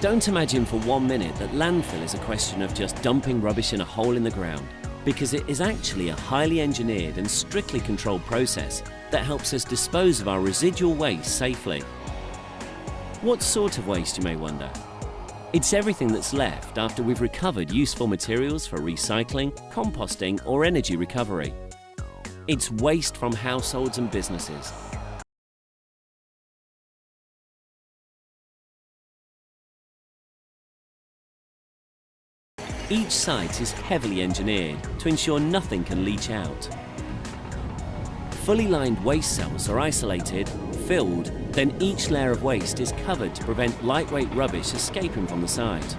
Don't imagine for 1 minute that landfill is a question of just dumping rubbish in a hole in the ground, because it is actually a highly engineered and strictly controlled process that helps us dispose of our residual waste safely. What sort of waste, you may wonder? It's everything that's left after we've recovered useful materials for recycling, composting or energy recovery. It's waste from households and businesses. Each site is heavily engineered to ensure nothing can leach out. Fully lined waste cells are isolated, filled, then each layer of waste is covered to prevent lightweight rubbish escaping from the site.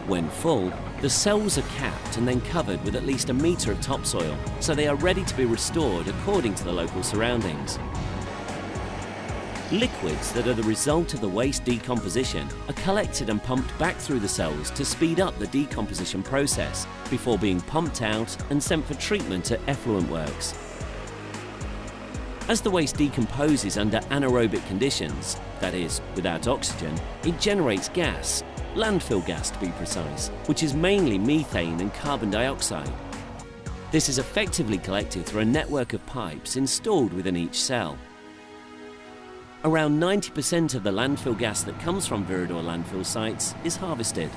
When full, the cells are capped and then covered with at least 1 metre of topsoil, so they are ready to be restored according to the local surroundings. Liquids that are the result of the waste decomposition are collected and pumped back through the cells to speed up the decomposition process before being pumped out and sent for treatment at effluent works. As the waste decomposes under anaerobic conditions, that is, without oxygen, it generates gas, landfill gas to be precise, which is mainly methane and carbon dioxide. This is effectively collected through a network of pipes installed within each cell. Around 90% of the landfill gas that comes from Viridor landfill sites is harvested.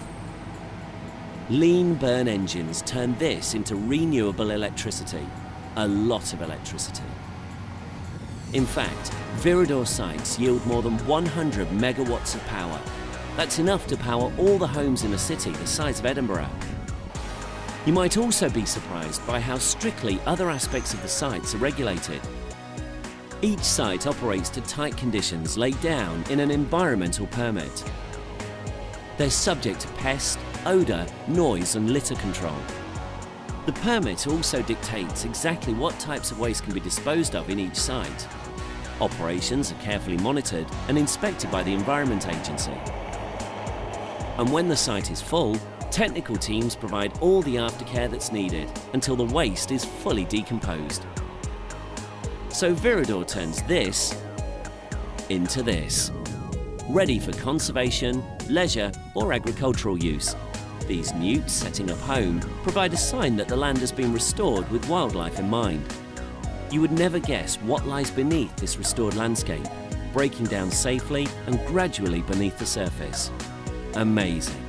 Lean burn engines turn this into renewable electricity, a lot of electricity. In fact, Viridor sites yield more than 100 megawatts of power. That's enough to power all the homes in a city the size of Edinburgh. You might also be surprised by how strictly other aspects of the sites are regulated. Each site operates to tight conditions laid down in an environmental permit. They're subject to pest, odour, noise and litter control. The permit also dictates exactly what types of waste can be disposed of in each site. Operations are carefully monitored and inspected by the Environment Agency. And when the site is full, technical teams provide all the aftercare that's needed until the waste is fully decomposed. So Viridor turns this into this, ready for conservation, leisure or agricultural use. These newts setting up home provide a sign that the land has been restored with wildlife in mind. You would never guess what lies beneath this restored landscape, breaking down safely and gradually beneath the surface. Amazing.